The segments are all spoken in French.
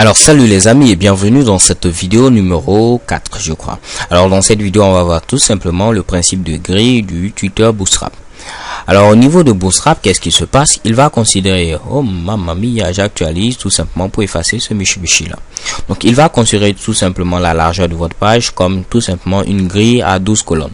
Alors salut les amis et bienvenue dans cette vidéo numéro 4 je crois. Alors dans cette vidéo on va voir tout simplement le principe de grille du tuteur Bootstrap. Alors au niveau de Bootstrap, qu'est-ce qui se passe? Il va considérer, oh mamma mia, j'actualise tout simplement pour effacer ce Mitsubishi là. Donc il va considérer tout simplement la largeur de votre page comme tout simplement une grille à 12 colonnes.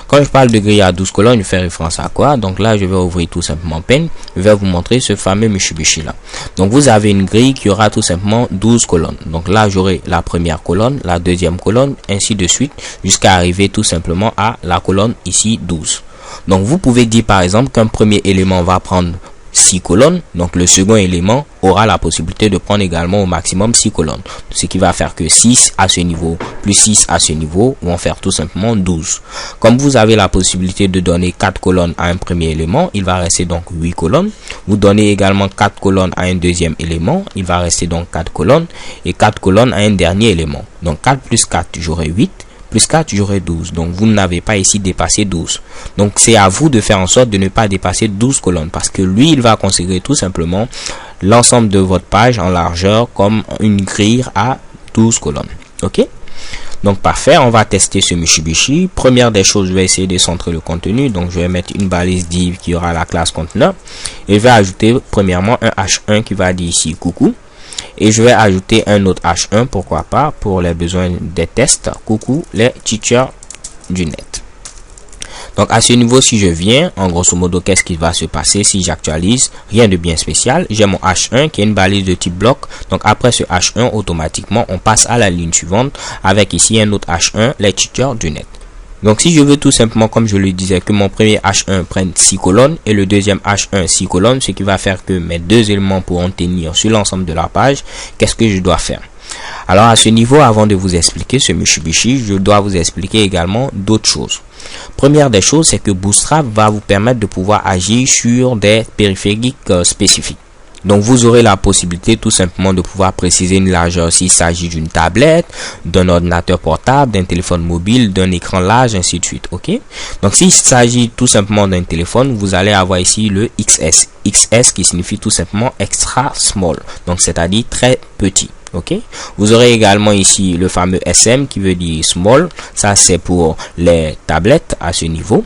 Quand je parle de grille à 12 colonnes, je fais référence à quoi? Donc là je vais ouvrir tout simplement Pen, je vais vous montrer ce fameux Mitsubishi là. Donc vous avez une grille qui aura tout simplement 12 colonnes. Donc là j'aurai la première colonne, la deuxième colonne, ainsi de suite, jusqu'à arriver tout simplement à la colonne ici 12. Donc vous pouvez dire par exemple qu'un premier élément va prendre 6 colonnes, donc le second élément aura la possibilité de prendre également au maximum 6 colonnes, ce qui va faire que 6 à ce niveau plus 6 à ce niveau vont faire tout simplement 12. Comme vous avez la possibilité de donner 4 colonnes à un premier élément, il va rester donc 8 colonnes. Vous donnez également 4 colonnes à un deuxième élément, il va rester donc 4 colonnes, et 4 colonnes à un dernier élément. Donc 4 plus 4, j'aurai 8. Plus 4, j'aurai 12. Donc, vous n'avez pas ici dépassé 12. Donc, c'est à vous de faire en sorte de ne pas dépasser 12 colonnes. Parce que lui, il va considérer tout simplement l'ensemble de votre page en largeur comme une grille à 12 colonnes. OK? Donc, parfait. On va tester ce Mitsubishi. Première des choses, je vais essayer de centrer le contenu. Donc, je vais mettre une balise div qui aura la classe conteneur. Et je vais ajouter premièrement un H1 qui va dire ici coucou. Et je vais ajouter un autre H1, pourquoi pas, pour les besoins des tests. Coucou les teachers du net. Donc à ce niveau, si je viens, en grosso modo, qu'est-ce qui va se passer si j'actualise? Rien de bien spécial. J'ai mon H1 qui est une balise de type bloc. Donc après ce H1, automatiquement, on passe à la ligne suivante avec ici un autre H1, les teachers du net. Donc si je veux tout simplement, comme je le disais, que mon premier H1 prenne 6 colonnes et le deuxième H1 6 colonnes, ce qui va faire que mes deux éléments pourront tenir sur l'ensemble de la page, qu'est-ce que je dois faire? Alors à ce niveau, avant de vous expliquer ce Mitsubishi, je dois vous expliquer également d'autres choses. Première des choses, c'est que Bootstrap va vous permettre de pouvoir agir sur des périphériques spécifiques. Donc vous aurez la possibilité tout simplement de pouvoir préciser une largeur s'il s'agit d'une tablette, d'un ordinateur portable, d'un téléphone mobile, d'un écran large, ainsi de suite. Ok? Donc s'il s'agit tout simplement d'un téléphone, vous allez avoir ici le XS. XS qui signifie tout simplement extra small. Donc c'est-à-dire très petit. Ok? Vous aurez également ici le fameux SM qui veut dire small. Ça c'est pour les tablettes à ce niveau.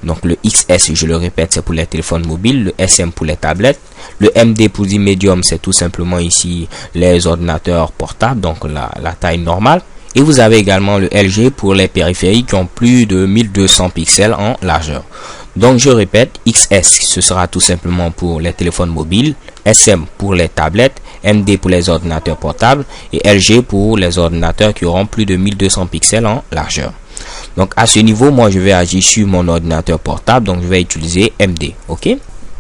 Donc le XS, je le répète, c'est pour les téléphones mobiles, le SM pour les tablettes, le MD pour dire medium, c'est tout simplement ici les ordinateurs portables, donc la taille normale. Et vous avez également le LG pour les périphériques qui ont plus de 1200 pixels en largeur. Donc je répète, XS ce sera tout simplement pour les téléphones mobiles, SM pour les tablettes, MD pour les ordinateurs portables et LG pour les ordinateurs qui auront plus de 1200 pixels en largeur. Donc à ce niveau, moi je vais agir sur mon ordinateur portable, donc je vais utiliser MD. Ok?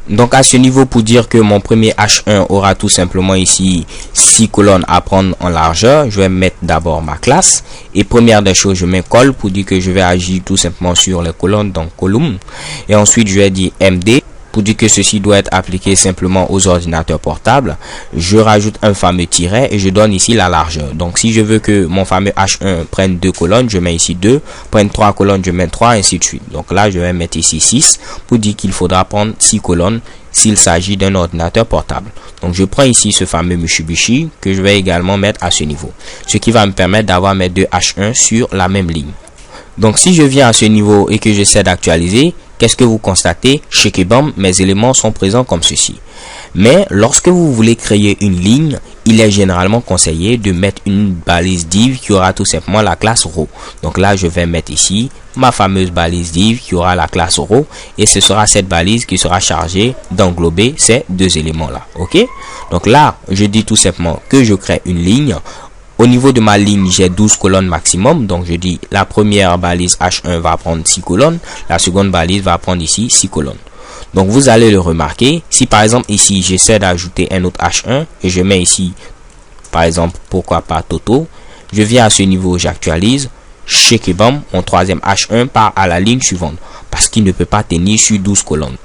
Donc à ce niveau, pour dire que mon premier H1 aura tout simplement ici 6 colonnes à prendre en largeur, je vais mettre d'abord ma classe. Et première des choses, je mets col pour dire que je vais agir tout simplement sur les colonnes, donc column. Et ensuite je vais dire MD. Pour dire que ceci doit être appliqué simplement aux ordinateurs portables, je rajoute un fameux tiret et je donne ici la largeur. Donc si je veux que mon fameux H1 prenne 2 colonnes, je mets ici 2, prenne 3 colonnes, je mets 3, ainsi de suite. Donc là, je vais mettre ici 6 pour dire qu'il faudra prendre 6 colonnes s'il s'agit d'un ordinateur portable. Donc je prends ici ce fameux Mitsubishi que je vais également mettre à ce niveau. Ce qui va me permettre d'avoir mes deux H1 sur la même ligne. Donc si je viens à ce niveau et que j'essaie d'actualiser, qu'est-ce que vous constatez? Chez Kebam, mes éléments sont présents comme ceci. Mais lorsque vous voulez créer une ligne, il est généralement conseillé de mettre une balise div qui aura tout simplement la classe row. Donc là, je vais mettre ici ma fameuse balise div qui aura la classe row et ce sera cette balise qui sera chargée d'englober ces deux éléments-là. Ok? Donc là, je dis tout simplement que je crée une ligne. Au niveau de ma ligne, j'ai 12 colonnes maximum. Donc, je dis la première balise H1 va prendre 6 colonnes. La seconde balise va prendre ici 6 colonnes. Donc, vous allez le remarquer. Si par exemple, ici, j'essaie d'ajouter un autre H1 et je mets ici, par exemple, pourquoi pas Toto. Je viens à ce niveau, j'actualise. Chez Kebam, mon troisième H1 part à la ligne suivante parce qu'il ne peut pas tenir sur 12 colonnes.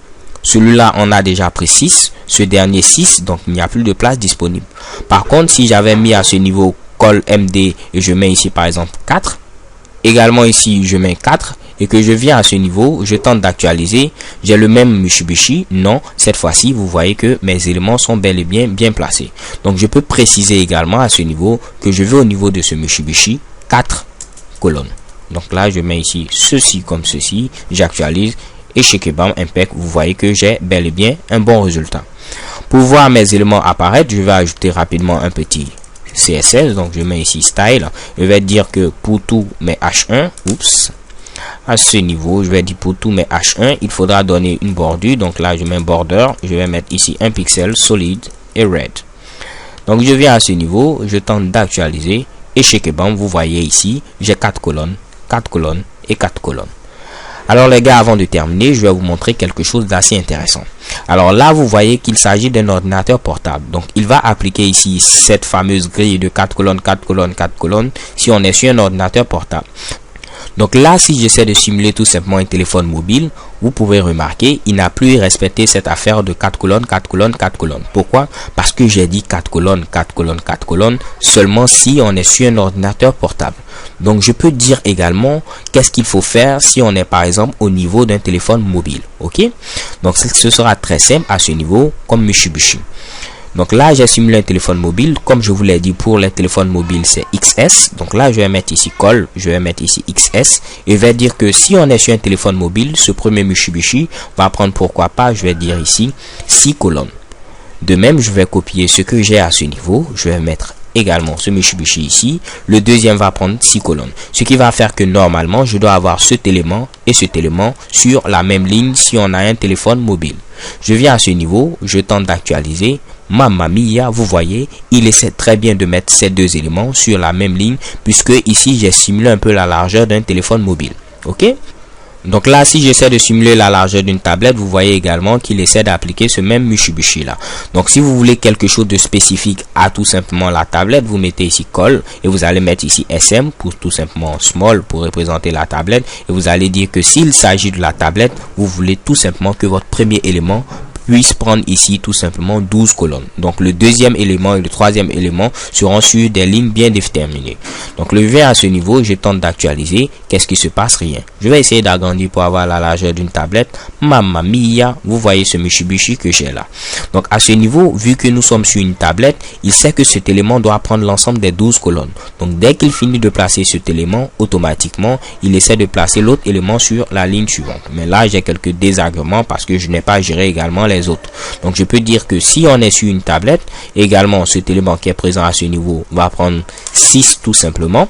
Celui-là, on a déjà pris 6. Ce dernier 6, donc il n'y a plus de place disponible. Par contre, si j'avais mis à ce niveau col MD et je mets ici par exemple 4, également ici je mets 4 et que je viens à ce niveau, je tente d'actualiser, j'ai le même Mitsubishi. Non, cette fois-ci, vous voyez que mes éléments sont bel et bien placés. Donc, je peux préciser également à ce niveau que je veux au niveau de ce Mitsubishi 4 colonnes. Donc là, je mets ici ceci comme ceci, j'actualise et chez Kebam Impec, vous voyez que j'ai bel et bien un bon résultat. Pour voir mes éléments apparaître, je vais ajouter rapidement un petit CSS. Donc je mets ici style. Je vais dire que pour tous mes H1, à ce niveau, je vais dire pour tous mes H1, il faudra donner une bordure. Donc là, je mets border. Je vais mettre ici un pixel solide et red. Donc je viens à ce niveau, je tente d'actualiser et chez Kebam, vous voyez ici, j'ai 4 colonnes, 4 colonnes et 4 colonnes. Alors les gars, avant de terminer, je vais vous montrer quelque chose d'assez intéressant. Alors là, vous voyez qu'il s'agit d'un ordinateur portable. Donc il va appliquer ici cette fameuse grille de 4 colonnes, 4 colonnes, 4 colonnes si on est sur un ordinateur portable. Donc là, si j'essaie de simuler tout simplement un téléphone mobile, vous pouvez remarquer, il n'a plus respecté cette affaire de 4 colonnes, 4 colonnes, 4 colonnes. Pourquoi? Parce que j'ai dit 4 colonnes, 4 colonnes, 4 colonnes, seulement si on est sur un ordinateur portable. Donc je peux dire également qu'est-ce qu'il faut faire si on est par exemple au niveau d'un téléphone mobile. Ok? Donc ce sera très simple à ce niveau comme Mitsubishi. Donc là, j'ai simulé un téléphone mobile. Comme je vous l'ai dit, pour les téléphones mobiles, c'est XS. Donc là, je vais mettre ici call, je vais mettre ici XS. Et je vais dire que si on est sur un téléphone mobile, ce premier Mitsubishi va prendre, pourquoi pas, je vais dire ici 6 colonnes. De même, je vais copier ce que j'ai à ce niveau. Je vais mettre également ce Mitsubishi ici. Le deuxième va prendre 6 colonnes. Ce qui va faire que normalement, je dois avoir cet élément et cet élément sur la même ligne si on a un téléphone mobile. Je viens à ce niveau, je tente d'actualiser. Mamma mia, vous voyez, il essaie très bien de mettre ces deux éléments sur la même ligne puisque ici j'ai simulé un peu la largeur d'un téléphone mobile. Ok? Donc là, si j'essaie de simuler la largeur d'une tablette, vous voyez également qu'il essaie d'appliquer ce même Mitsubishi là. Donc si vous voulez quelque chose de spécifique à tout simplement la tablette, vous mettez ici call et vous allez mettre ici SM pour tout simplement small pour représenter la tablette. Et vous allez dire que s'il s'agit de la tablette, vous voulez tout simplement que votre premier élément puisse prendre ici tout simplement 12 colonnes. Donc le deuxième élément et le troisième élément seront sur des lignes bien déterminées. Donc le V à ce niveau, je tente d'actualiser. Qu'est-ce qui se passe? Rien. Je vais essayer d'agrandir pour avoir la largeur d'une tablette. Mamma mia, vous voyez ce Mitsubishi que j'ai là. Donc à ce niveau, vu que nous sommes sur une tablette, il sait que cet élément doit prendre l'ensemble des 12 colonnes. Donc dès qu'il finit de placer cet élément, automatiquement, il essaie de placer l'autre élément sur la ligne suivante. Mais là, j'ai quelques désagréments parce que je n'ai pas géré également les autres. Donc je peux dire que si on est sur une tablette, également cet élément qui est présent à ce niveau va prendre 6 tout simplement.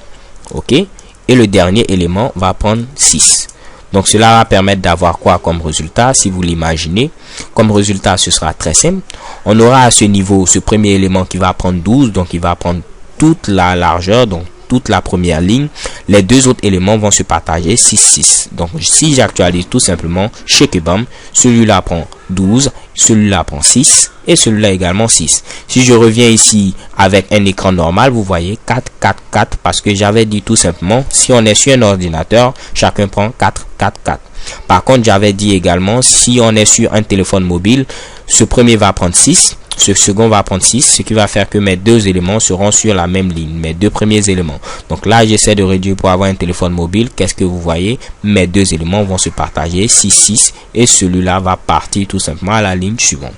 Ok? Et le dernier élément va prendre 6. Donc cela va permettre d'avoir quoi comme résultat? Si vous l'imaginez, comme résultat ce sera très simple. On aura à ce niveau ce premier élément qui va prendre 12, donc il va prendre toute la largeur, donc toute la première ligne. Les deux autres éléments vont se partager 6, 6. Donc si j'actualise tout simplement chez Kebam, celui-là prend 12, celui-là prend 6 et celui-là également 6. Si je reviens ici avec un écran normal, vous voyez 4, 4, 4 parce que j'avais dit tout simplement si on est sur un ordinateur, chacun prend 4, 4, 4. Par contre, j'avais dit également si on est sur un téléphone mobile, ce premier va prendre 6. Ce second va prendre 6, ce qui va faire que mes deux éléments seront sur la même ligne, mes deux premiers éléments. Donc là, j'essaie de réduire pour avoir un téléphone mobile. Qu'est-ce que vous voyez? Mes deux éléments vont se partager 6, 6 et celui-là va partir tout simplement à la ligne suivante.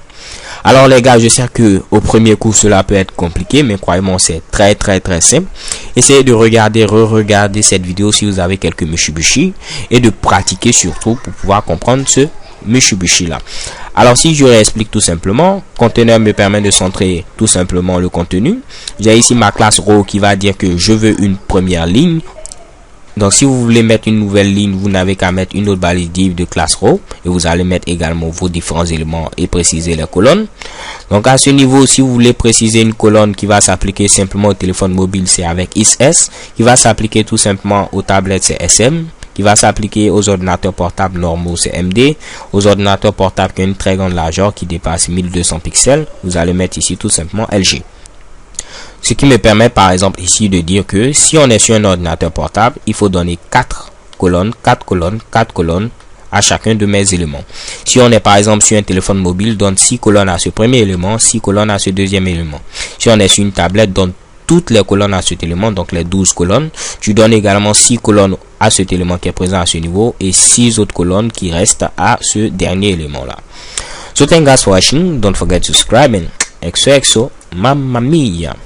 Alors les gars, je sais que au premier coup cela peut être compliqué, mais croyez-moi, c'est très simple. Essayez de regarder, re-regarder cette vidéo si vous avez quelques Mitsubishi et de pratiquer surtout pour pouvoir comprendre ce Mitsubishi là. Alors si je réexplique tout simplement, conteneur me permet de centrer tout simplement le contenu. J'ai ici ma classe row qui va dire que je veux une première ligne. Donc si vous voulez mettre une nouvelle ligne, vous n'avez qu'à mettre une autre balise div de classe row et vous allez mettre également vos différents éléments et préciser les colonnes. Donc à ce niveau, si vous voulez préciser une colonne qui va s'appliquer simplement au téléphone mobile, c'est avec IS, qui va s'appliquer tout simplement aux tablettes, c'est SM, qui va s'appliquer aux ordinateurs portables normaux, c'est MD, aux ordinateurs portables qui ont une très grande largeur qui dépasse 1200 pixels, vous allez mettre ici tout simplement LG. Ce qui me permet par exemple ici de dire que si on est sur un ordinateur portable, il faut donner 4 colonnes, 4 colonnes, 4 colonnes à chacun de mes éléments. Si on est par exemple sur un téléphone mobile, donne 6 colonnes à ce premier élément, 6 colonnes à ce deuxième élément. Si on est sur une tablette, donne toutes les colonnes à cet élément, donc les 12 colonnes. Tu donnes également 6 colonnes à cet élément qui est présent à ce niveau et 6 autres colonnes qui restent à ce dernier élément là. So thank you guys for watching. Don't forget to subscribe and exo, mamma mia.